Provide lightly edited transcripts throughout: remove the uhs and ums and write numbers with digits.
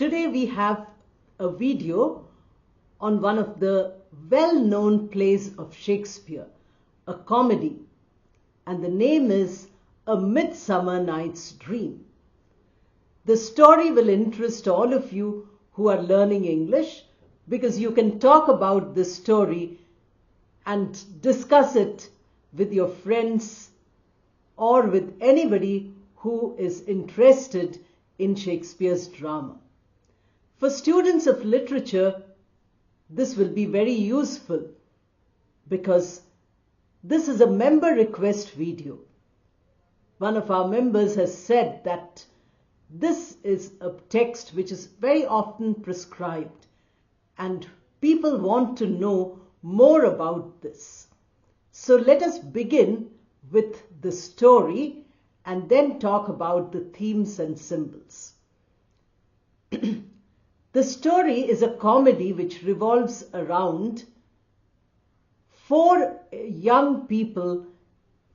Today we have a video on one of the well-known plays of Shakespeare, a comedy, and the name is A Midsummer Night's Dream. The story will interest all of you who are learning English because you can talk about this story and discuss it with your friends or with anybody who is interested in Shakespeare's drama. For students of literature, this will be very useful because this is a member request video. One of our members has said that this is a text which is very often prescribed and people want to know more about this. So let us begin with the story and then talk about the themes and symbols. The story is a comedy which revolves around four young people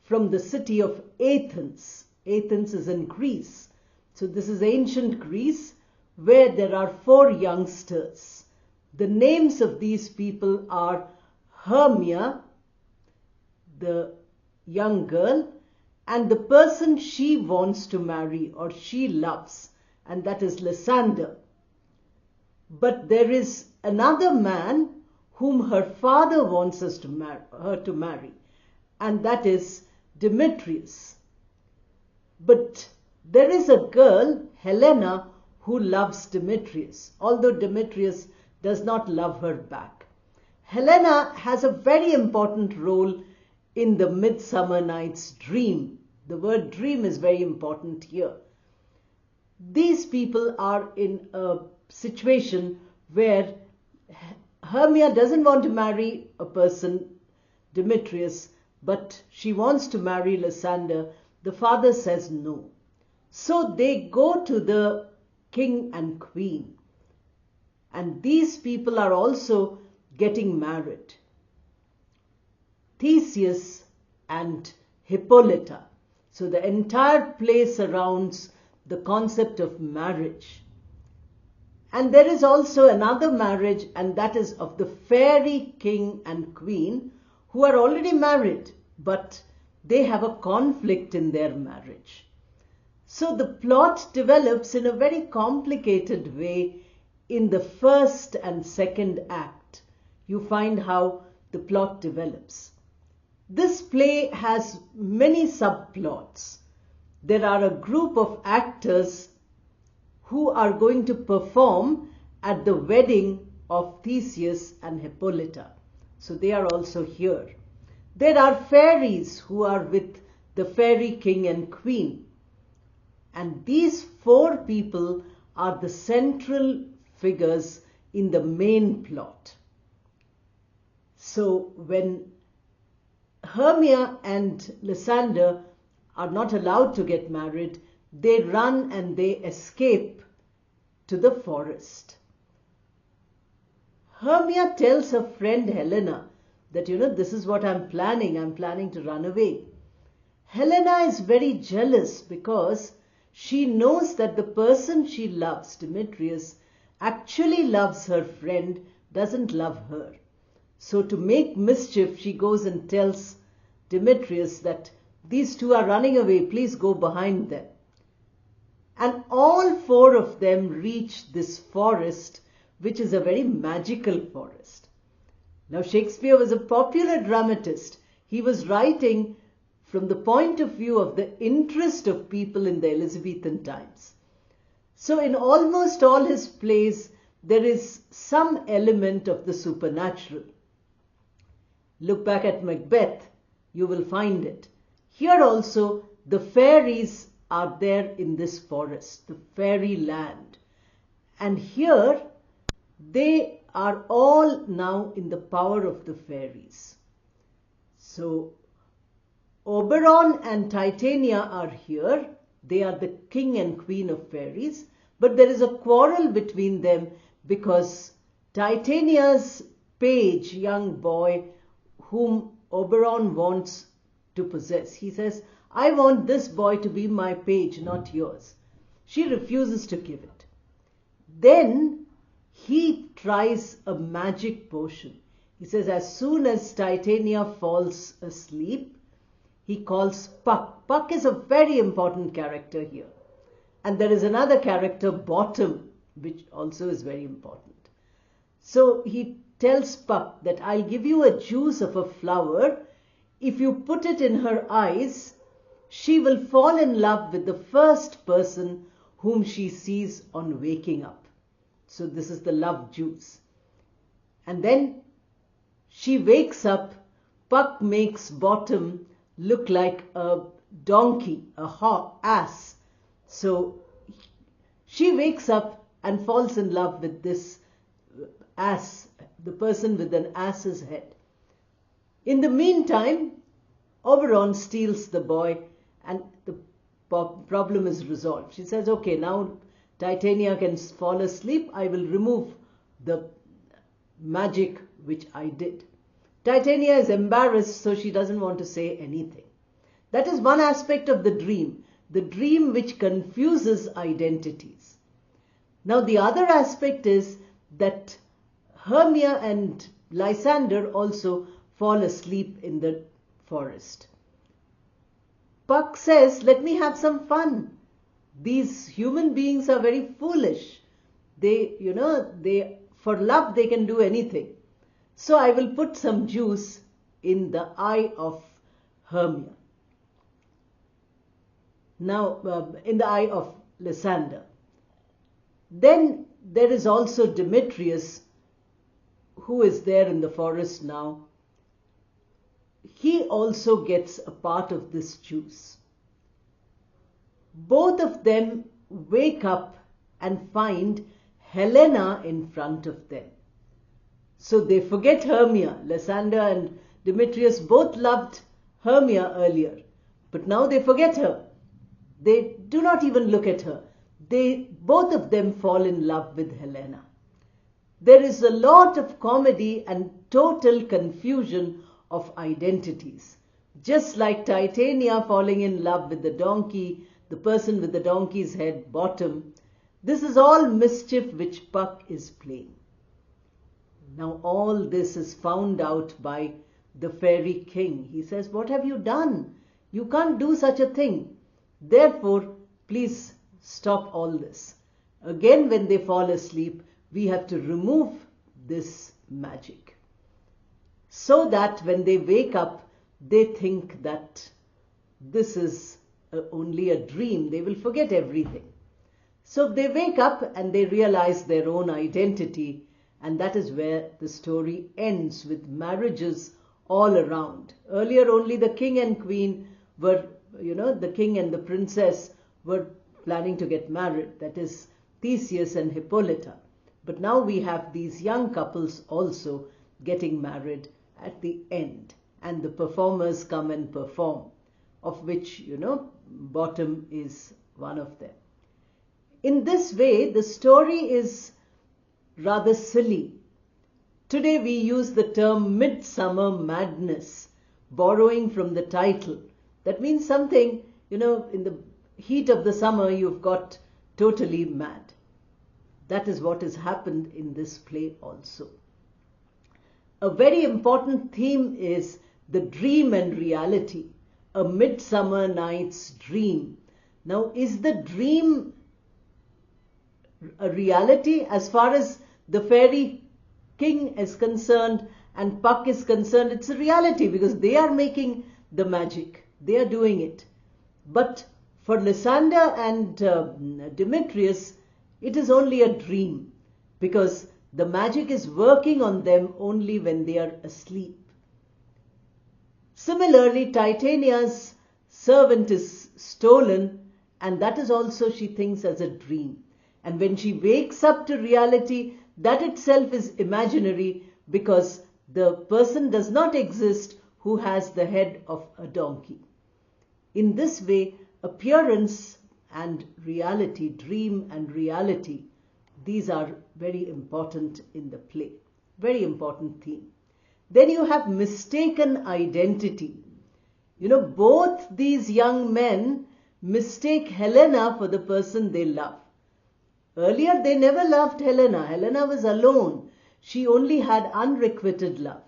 from the city of Athens. Athens is in Greece. So this is ancient Greece where there are four youngsters. The names of these people are Hermia, the young girl, and the person she wants to marry or she loves, and that is Lysander. But there is another man whom her father wants her to marry, and that is Demetrius. But there is a girl, Helena, who loves Demetrius, although Demetrius does not love her back. Helena has a very important role in the Midsummer Night's Dream. The word dream is very important here. These people are in a situation where Hermia doesn't want to marry a person, Demetrius, but she wants to marry Lysander. The father says no. So they go to the king and queen. And these people are also getting married. Theseus and Hippolyta. So the entire play surrounds the concept of marriage. And there is also another marriage, and that is of the fairy king and queen who are already married, but they have a conflict in their marriage. So the plot develops in a very complicated way in the first and second act. You find how the plot develops. This play has many subplots. There are a group of actors who are going to perform at the wedding of Theseus and Hippolyta. So they are also here. There are fairies who are with the fairy king and queen. And these four people are the central figures in the main plot. So when Hermia and Lysander are not allowed to get married, they run and they escape to the forest. Hermia tells her friend Helena that, this is what I'm planning to run away. Helena is very jealous because she knows that the person she loves, Demetrius, actually loves her friend, doesn't love her. So to make mischief, she goes and tells Demetrius that these two are running away, please go behind them. And all four of them reach this forest, which is a very magical forest. Now Shakespeare was a popular dramatist. He was writing from the point of view of the interest of people in the Elizabethan times. So in almost all his plays, there is some element of the supernatural. Look back at Macbeth, you will find it. Here also, the fairies are there in this forest, the fairy land. And here, they are all now in the power of the fairies. So, Oberon and Titania are here. They are the king and queen of fairies. But there is a quarrel between them because Titania's page, young boy, whom Oberon wants to possess. He says, I want this boy to be my page, not yours. She refuses to give it. Then he tries a magic potion. He says as soon as Titania falls asleep, he calls Puck. Puck is a very important character here. And there is another character, Bottom, which also is very important. So he tells Puck that I'll give you a juice of a flower. If you put it in her eyes, she will fall in love with the first person whom she sees on waking up. So this is the love juice. And then she wakes up. Puck makes Bottom look like a donkey, ass. So she wakes up and falls in love with this ass, the person with an ass's head. In the meantime, Oberon steals the boy and the problem is resolved. She says, okay, now Titania can fall asleep. I will remove the magic which I did. Titania is embarrassed, so she doesn't want to say anything. That is one aspect of the dream which confuses identities. Now the other aspect is that Hermia and Lysander also fall asleep in the forest. Puck says, let me have some fun. These human beings are very foolish. For love they can do anything. So I will put some juice in the eye of Hermia. Now, in the eye of Lysander. Then there is also Demetrius, who is there in the forest now. He also gets a part of this juice. Both of them wake up and find Helena in front of them. So they forget Hermia. Lysander and Demetrius both loved Hermia earlier, but now they forget her. They do not even look at her. Both of them fall in love with Helena. There is a lot of comedy and total confusion of identities. Just like Titania falling in love with the donkey, the person with the donkey's head, Bottom, this is all mischief which Puck is playing. Now all this is found out by the fairy king. He says, what have you done? You can't do such a thing. Therefore, please stop all this. Again, when they fall asleep, we have to remove this magic, so that when they wake up, they think that this is only a dream. They will forget everything. So they wake up and they realize their own identity, and that is where the story ends, with marriages all around. Earlier only the king and queen were, the king and the princess were planning to get married. That is Theseus and Hippolyta. But now we have these young couples also getting married at the end. And the performers come and perform, of which, Bottom is one of them. In this way, the story is rather silly. Today we use the term Midsummer Madness, borrowing from the title. That means something, in the heat of the summer you've got totally mad. That is what has happened in this play also. A very important theme is the dream and reality. A Midsummer Night's Dream. Now, is the dream a reality? As far as the fairy king is concerned and Puck is concerned, it's a reality because they are making the magic. They are doing it. But for Lysander and Demetrius, it is only a dream because the magic is working on them only when they are asleep. Similarly, Titania's servant is stolen, and that is also, she thinks, as a dream. And when she wakes up to reality, that itself is imaginary because the person does not exist who has the head of a donkey. In this way, appearance and reality, dream and reality, these are very important in the play. Very important theme. Then you have mistaken identity. Both these young men mistake Helena for the person they love. Earlier, they never loved Helena. Helena was alone. She only had unrequited love.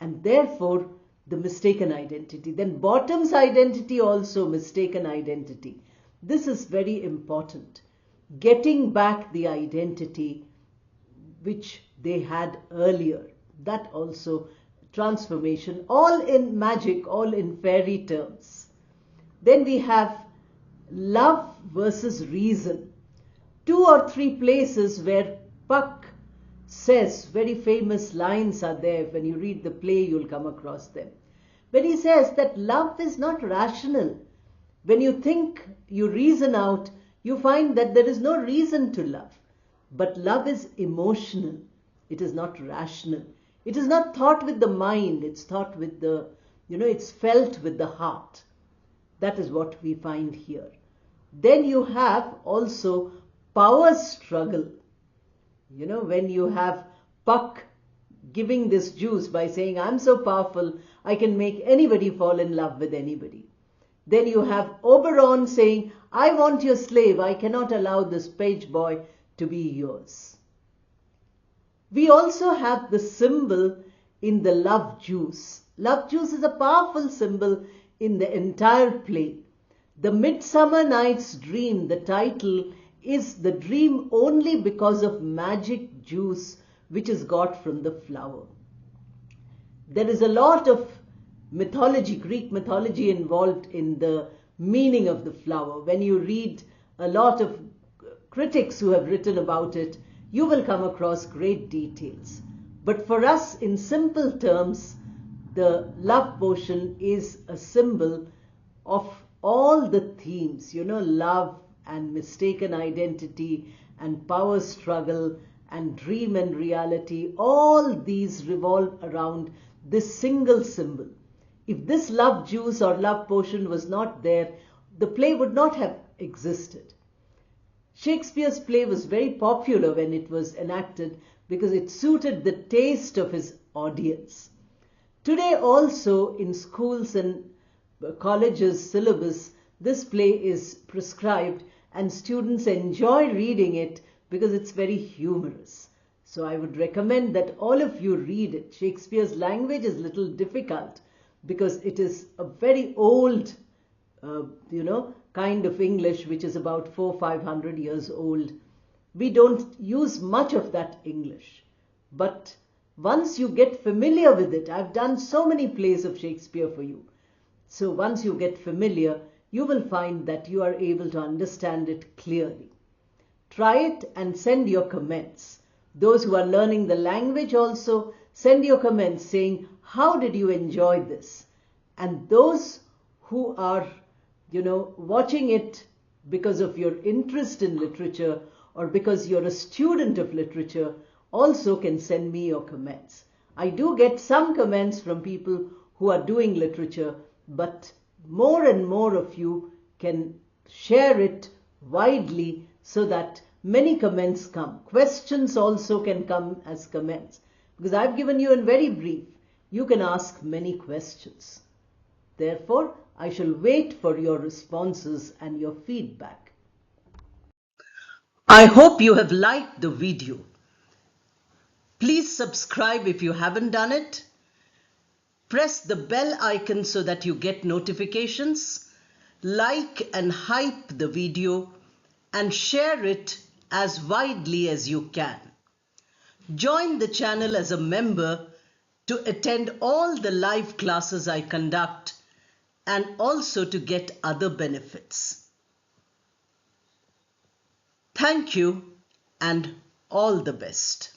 And therefore, the mistaken identity. Then Bottom's identity also mistaken identity. This is very important. Getting back the identity which they had earlier. That also transformation, all in magic, all in fairy terms. Then we have love versus reason. 2 or 3 places where Puck says, very famous lines are there. When you read the play, you'll come across them. When he says that love is not rational. When you think, you reason out, you find that there is no reason to love. But love is emotional. It is not rational. It is not thought with the mind. It's thought with the, it's felt with the heart. That is what we find here. Then you have also power struggle. When you have Puck giving this juice by saying, I'm so powerful, I can make anybody fall in love with anybody. Then you have Oberon saying, I want your slave, I cannot allow this page boy to be yours. We also have the symbol in the love juice. Love juice is a powerful symbol in the entire play. The Midsummer Night's Dream, the title, is the dream only because of magic juice which is got from the flower. There is a lot of mythology, Greek mythology involved in the meaning of the flower. When you read a lot of critics who have written about it, you will come across great details. But for us, in simple terms, the love potion is a symbol of all the themes, love and mistaken identity and power struggle and dream and reality. All these revolve around this single symbol. If this love juice or love potion was not there, the play would not have existed. Shakespeare's play was very popular when it was enacted because it suited the taste of his audience. Today also in schools and colleges' syllabus, this play is prescribed and students enjoy reading it because it's very humorous. So I would recommend that all of you read it. Shakespeare's language is a little difficult because it is a very old, kind of English which is about 400-500 years old. We don't use much of that English. But once you get familiar with it, I've done so many plays of Shakespeare for you. So once you get familiar, you will find that you are able to understand it clearly. Try it and send your comments. Those who are learning the language also, send your comments saying, how did you enjoy this? And those who are, watching it because of your interest in literature or because you're a student of literature, also can send me your comments. I do get some comments from people who are doing literature, but more and more of you can share it widely so that many comments come. Questions also can come as comments. Because I've given you in very brief, you can ask many questions. Therefore, I shall wait for your responses and your feedback. I hope you have liked the video. Please subscribe if you haven't done it. Press the bell icon so that you get notifications. Like and hype the video and share it as widely as you can. Join the channel as a member to attend all the live classes I conduct and also to get other benefits. Thank you and all the best.